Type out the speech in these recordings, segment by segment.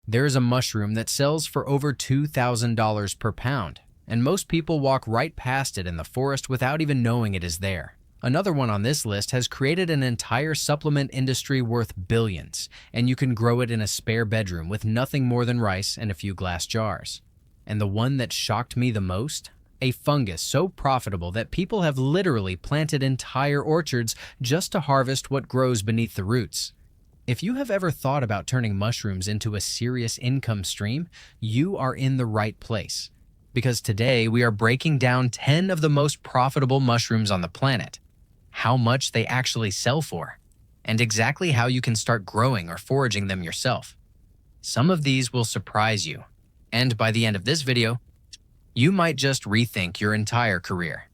There is a mushroom that sells for over $2,000 per pound, and most people walk right past it in the forest without even knowing it is there. Another one on this list has created an entire supplement industry worth billions, and you can grow it in a spare bedroom with nothing more than rice and a few glass jars. And the one that shocked me the most? A fungus so profitable that people have literally planted entire orchards just to harvest what grows beneath the roots. If you have ever thought about turning mushrooms into a serious income stream, you are in the right place. Because today we are breaking down 10 of the most profitable mushrooms on the planet, how much they actually sell for, and exactly how you can start growing or foraging them yourself. Some of these will surprise you, and by the end of this video, you might just rethink your entire career.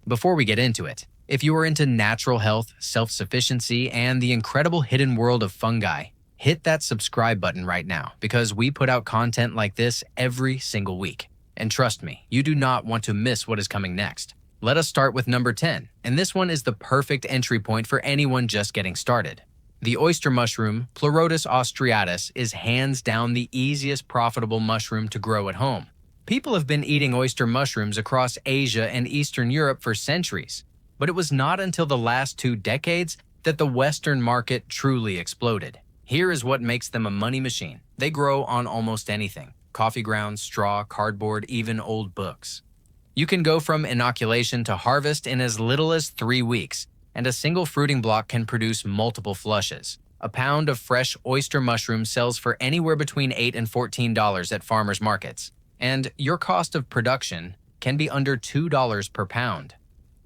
Before we get into it, if you are into natural health, self-sufficiency, and the incredible hidden world of fungi, hit that subscribe button right now because we put out content like this every single week. And trust me, you do not want to miss what is coming next. Let us start with number 10, and this one is the perfect entry point for anyone just getting started. The oyster mushroom, Pleurotus austriatus, is hands down the easiest profitable mushroom to grow at home. People have been eating oyster mushrooms across Asia and Eastern Europe for centuries, but it was not until the last 2 decades that the Western market truly exploded. Here is what makes them a money machine. They grow on almost anything: coffee grounds, straw, cardboard, even old books. You can go from inoculation to harvest in as little as 3 weeks, and a single fruiting block can produce multiple flushes. A pound of fresh oyster mushroom sells for anywhere between $8 and $14 at farmers markets, and your cost of production can be under $2 per pound.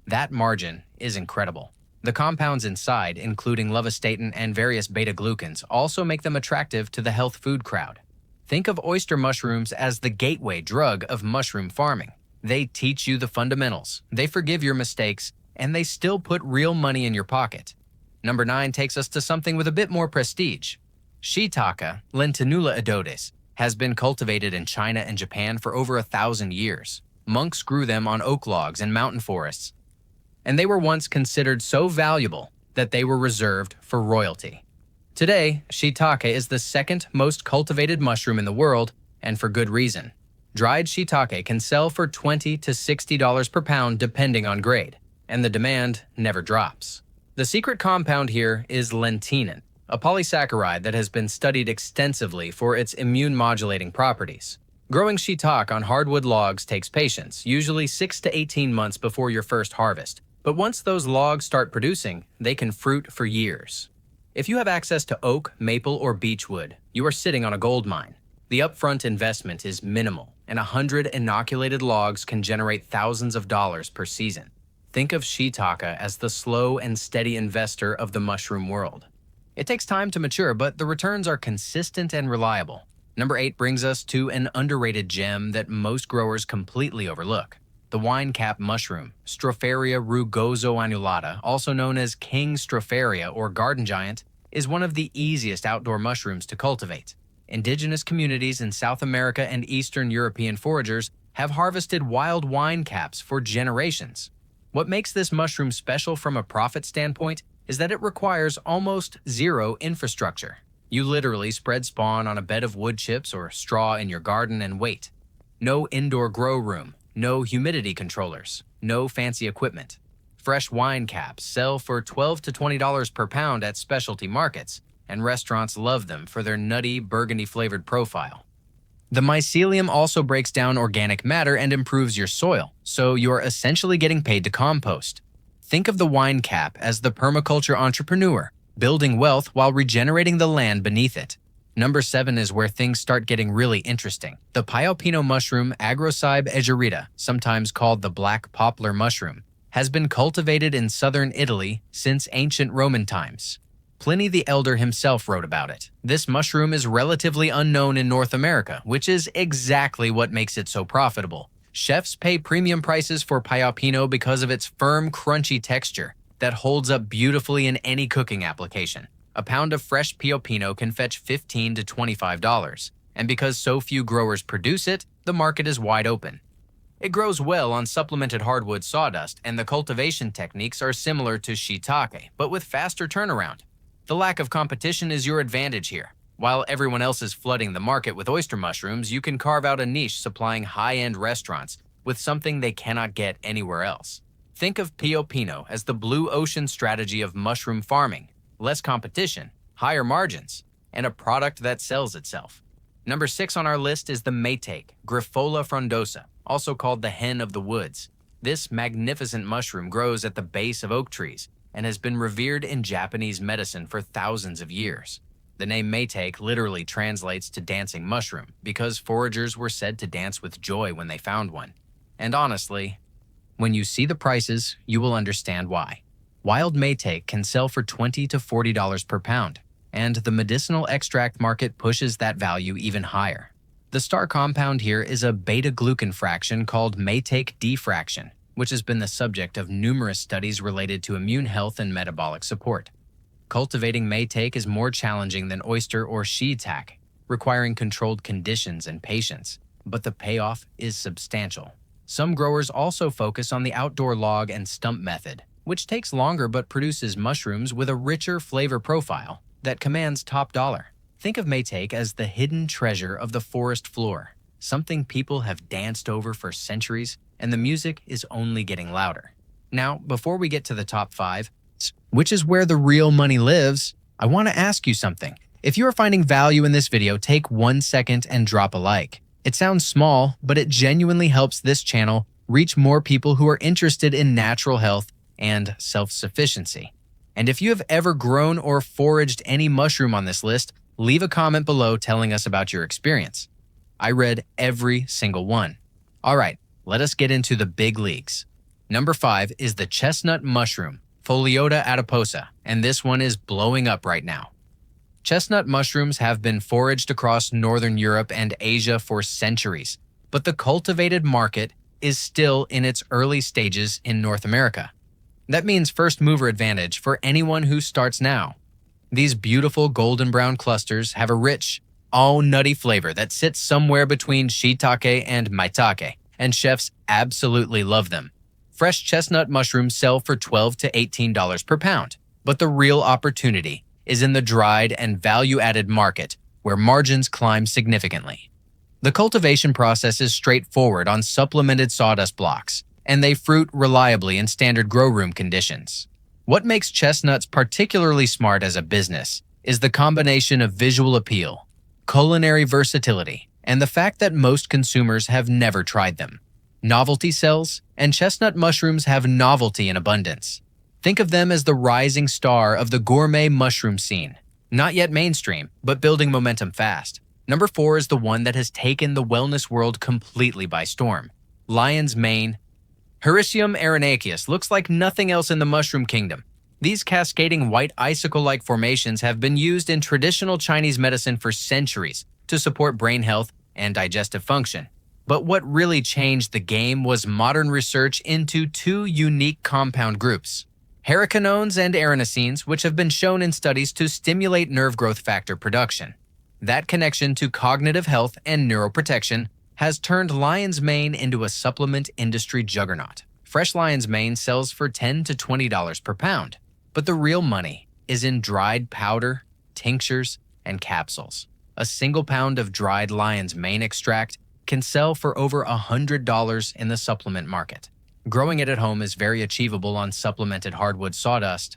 That margin is incredible. The compounds inside, including lovastatin and various beta-glucans, also make them attractive to the health food crowd. Think of oyster mushrooms as the gateway drug of mushroom farming. They teach you the fundamentals, they forgive your mistakes, and they still put real money in your pocket. Number 9 takes us to something with a bit more prestige. Shiitake, Lentinula edodes, has been cultivated in China and Japan for over 1,000 years. Monks grew them on oak logs in mountain forests, and they were once considered so valuable that they were reserved for royalty. Today, shiitake is the second most cultivated mushroom in the world, and for good reason. Dried shiitake can sell for $20 to $60 per pound depending on grade, and the demand never drops. The secret compound here is lentinan, a polysaccharide that has been studied extensively for its immune-modulating properties. Growing shiitake on hardwood logs takes patience, usually 6 to 18 months before your first harvest. But once those logs start producing, they can fruit for years. If you have access to oak, maple, or beechwood, you are sitting on a gold mine. The upfront investment is minimal, and 100 inoculated logs can generate thousands of dollars per season. Think of shiitake as the slow and steady investor of the mushroom world. It takes time to mature, but the returns are consistent and reliable. Number 8 brings us to an underrated gem that most growers completely overlook. The wine cap mushroom, Stropharia rugoso-annulata, also known as king stropharia or garden giant, is one of the easiest outdoor mushrooms to cultivate. Indigenous communities in South America and Eastern European foragers have harvested wild wine caps for generations. What makes this mushroom special from a profit standpoint is that it requires almost zero infrastructure. You literally spread spawn on a bed of wood chips or straw in your garden and wait. No indoor grow room, no humidity controllers, no fancy equipment. Fresh wine caps sell for $12 to $20 per pound at specialty markets, and restaurants love them for their nutty, burgundy-flavored profile. The mycelium also breaks down organic matter and improves your soil, so you're essentially getting paid to compost. Think of the wine cap as the permaculture entrepreneur, building wealth while regenerating the land beneath it. Number 7 is where things start getting really interesting. The Piopino mushroom, Agrocybe egerita, sometimes called the black poplar mushroom, has been cultivated in southern Italy since ancient Roman times. Pliny the Elder himself wrote about it. This mushroom is relatively unknown in North America, which is exactly what makes it so profitable. Chefs pay premium prices for Piopino because of its firm, crunchy texture that holds up beautifully in any cooking application. A pound of fresh Piopino can fetch $15 to $25, and because so few growers produce it, the market is wide open. It grows well on supplemented hardwood sawdust, and the cultivation techniques are similar to shiitake, but with faster turnaround. The lack of competition is your advantage here. While everyone else is flooding the market with oyster mushrooms, you can carve out a niche supplying high-end restaurants with something they cannot get anywhere else. Think of Pio Pino as the blue ocean strategy of mushroom farming: less competition, higher margins, and a product that sells itself. Number 6 on our list is the Maytake, Grifola frondosa, also called the hen of the woods. This magnificent mushroom grows at the base of oak trees and has been revered in Japanese medicine for thousands of years. The name Maytake literally translates to dancing mushroom because foragers were said to dance with joy when they found one. And honestly, when you see the prices, you will understand why. Wild Maytake can sell for $20 to $40 per pound, and the medicinal extract market pushes that value even higher. The star compound here is a beta-glucan fraction called Maytake D fraction, which has been the subject of numerous studies related to immune health and metabolic support. Cultivating Maytake is more challenging than oyster or shiitake, requiring controlled conditions and patience, but the payoff is substantial. Some growers also focus on the outdoor log and stump method, which takes longer but produces mushrooms with a richer flavor profile that commands top dollar. Think of Maytake as the hidden treasure of the forest floor, something people have danced over for centuries, and the music is only getting louder. Now, before we get to the top 5, which is where the real money lives, I want to ask you something. If you are finding value in this video, take 1 second and drop a like. It sounds small, but it genuinely helps this channel reach more people who are interested in natural health and self-sufficiency. And if you have ever grown or foraged any mushroom on this list, leave a comment below telling us about your experience. I read every single one. All right, let us get into the big leagues. Number 5 is the chestnut mushroom, Pholiota adiposa, and this one is blowing up right now. Chestnut mushrooms have been foraged across Northern Europe and Asia for centuries, but the cultivated market is still in its early stages in North America. That means first mover advantage for anyone who starts now. These beautiful golden brown clusters have a rich, all-nutty flavor that sits somewhere between shiitake and maitake, and chefs absolutely love them. Fresh chestnut mushrooms sell for $12 to $18 per pound, but the real opportunity is in the dried and value-added market, where margins climb significantly. The cultivation process is straightforward on supplemented sawdust blocks, and they fruit reliably in standard grow room conditions. What makes chestnuts particularly smart as a business is the combination of visual appeal, culinary versatility, and the fact that most consumers have never tried them. Novelty sells, and chestnut mushrooms have novelty in abundance. Think of them as the rising star of the gourmet mushroom scene. Not yet mainstream, but building momentum fast. Number 4 is the one that has taken the wellness world completely by storm. Lion's mane. Hericium arenaceus looks like nothing else in the mushroom kingdom. These cascading white icicle-like formations have been used in traditional Chinese medicine for centuries to support brain health and digestive function. But what really changed the game was modern research into 2 unique compound groups: hariconones and arenacenes, which have been shown in studies to stimulate nerve growth factor production. That connection to cognitive health and neuroprotection has turned lion's mane into a supplement industry juggernaut. Fresh lion's mane sells for $10 to $20 per pound, but the real money is in dried powder, tinctures, and capsules. A single pound of dried lion's mane extract can sell for over $100 in the supplement market. Growing it at home is very achievable on supplemented hardwood sawdust,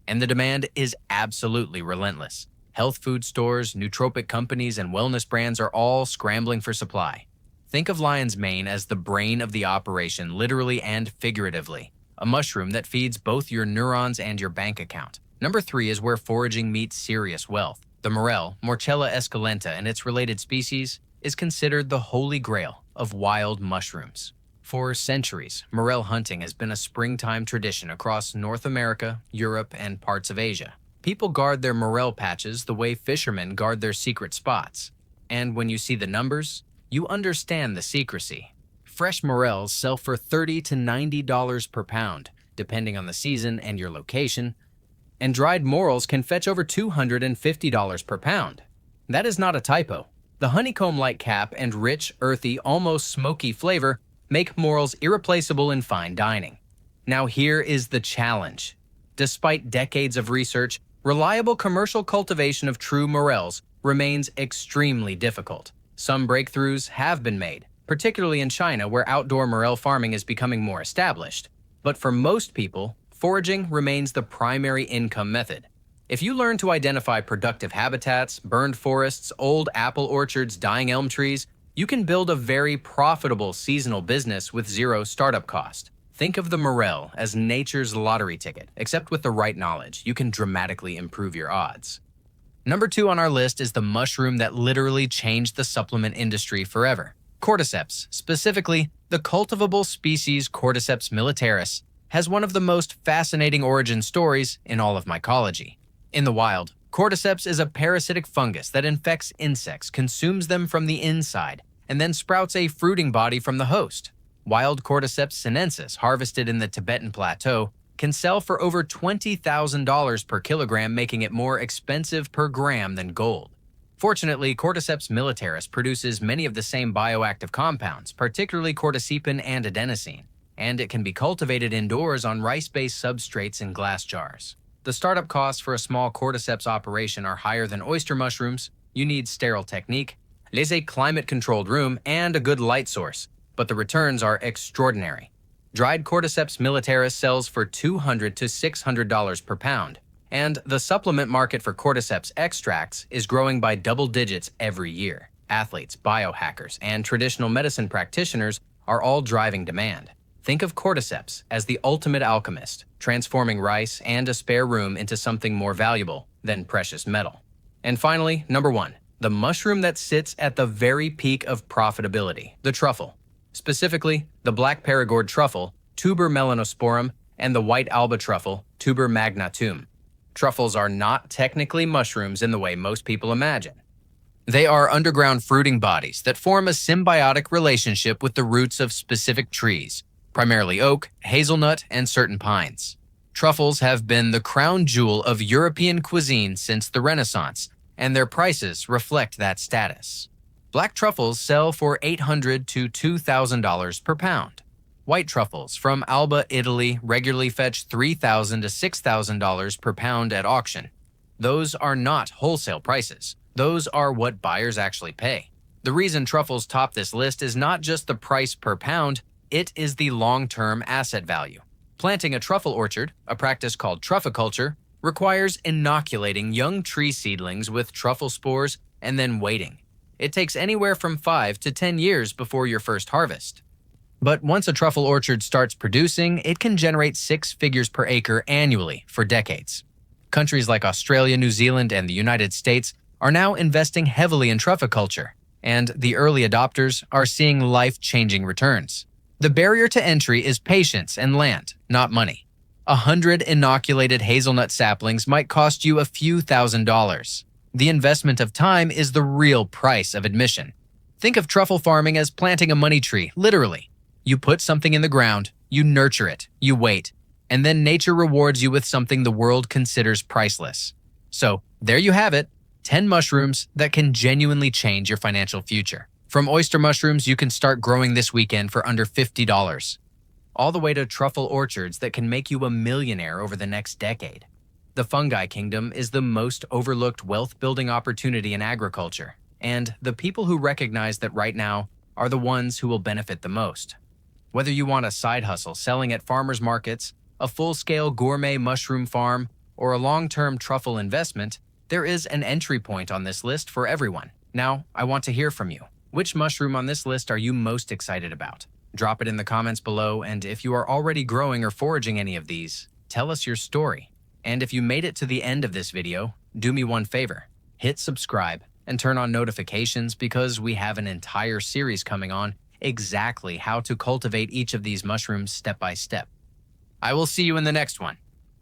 and the demand is absolutely relentless. Health food stores, nootropic companies, and wellness brands are all scrambling for supply. Think of lion's mane as the brain of the operation, literally and figuratively, a mushroom that feeds both your neurons and your bank account. Number 3 is where foraging meets serious wealth. The morel, Morchella esculenta, and its related species, is considered the holy grail of wild mushrooms. For centuries, morel hunting has been a springtime tradition across North America, Europe, and parts of Asia. People guard their morel patches the way fishermen guard their secret spots. And when you see the numbers, you understand the secrecy. Fresh morels sell for $30 to $90 per pound, depending on the season and your location, and dried morels can fetch over $250 per pound. That is not a typo. The honeycomb-like cap and rich, earthy, almost smoky flavor make morels irreplaceable in fine dining. Now here is the challenge. Despite decades of research, reliable commercial cultivation of true morels remains extremely difficult. Some breakthroughs have been made, particularly in China where outdoor morel farming is becoming more established. But for most people, foraging remains the primary income method. If you learn to identify productive habitats, burned forests, old apple orchards, dying elm trees, you can build a very profitable seasonal business with zero startup cost. Think of the morel as nature's lottery ticket, except with the right knowledge, you can dramatically improve your odds. Number 2 on our list is the mushroom that literally changed the supplement industry forever. Cordyceps, specifically the cultivable species Cordyceps militaris, has one of the most fascinating origin stories in all of mycology. In the wild, Cordyceps is a parasitic fungus that infects insects, consumes them from the inside, and then sprouts a fruiting body from the host. Wild Cordyceps sinensis, harvested in the Tibetan Plateau, can sell for over $20,000 per kilogram, making it more expensive per gram than gold. Fortunately, Cordyceps militaris produces many of the same bioactive compounds, particularly cordycepin and adenosine, and it can be cultivated indoors on rice-based substrates in glass jars. The startup costs for a small Cordyceps operation are higher than oyster mushrooms. You need sterile technique, a climate-controlled room, and a good light source, but the returns are extraordinary. Dried Cordyceps militaris sells for $200 to $600 per pound, and the supplement market for Cordyceps extracts is growing by double digits every year. Athletes, biohackers, and traditional medicine practitioners are all driving demand. Think of Cordyceps as the ultimate alchemist, transforming rice and a spare room into something more valuable than precious metal. And finally, number 1, the mushroom that sits at the very peak of profitability, the truffle. Specifically, the black paragourd truffle, Tuber melanosporum, and the white alba truffle, Tuber magnatum. Truffles are not technically mushrooms in the way most people imagine. They are underground fruiting bodies that form a symbiotic relationship with the roots of specific trees, primarily oak, hazelnut, and certain pines. Truffles have been the crown jewel of European cuisine since the Renaissance, and their prices reflect that status. Black truffles sell for $800 to $2,000 per pound. White truffles from Alba, Italy regularly fetch $3,000 to $6,000 per pound at auction. Those are not wholesale prices. Those are what buyers actually pay. The reason truffles top this list is not just the price per pound, it is the long-term asset value. Planting a truffle orchard, a practice called trufficulture, requires inoculating young tree seedlings with truffle spores and then waiting. It takes anywhere from 5 to 10 years before your first harvest. But once a truffle orchard starts producing, it can generate 6 figures per acre annually for decades. Countries like Australia, New Zealand, and the United States are now investing heavily in trufficulture, and the early adopters are seeing life-changing returns. The barrier to entry is patience and land, not money. 100 inoculated hazelnut saplings might cost you a few $1,000s. The investment of time is the real price of admission. Think of truffle farming as planting a money tree, literally. You put something in the ground, you nurture it, you wait, and then nature rewards you with something the world considers priceless. So, there you have it, 10 mushrooms that can genuinely change your financial future. From oyster mushrooms you can start growing this weekend for under $50, all the way to truffle orchards that can make you a millionaire over the next decade. The fungi kingdom is the most overlooked wealth-building opportunity in agriculture, and the people who recognize that right now are the ones who will benefit the most. Whether you want a side hustle selling at farmers markets, a full-scale gourmet mushroom farm, or a long-term truffle investment, there is an entry point on this list for everyone. Now, I want to hear from you. Which mushroom on this list are you most excited about? Drop it in the comments below, and if you are already growing or foraging any of these, tell us your story. And if you made it to the end of this video, do me one favor. Hit subscribe and turn on notifications because we have an entire series coming on exactly how to cultivate each of these mushrooms step by step. I will see you in the next one.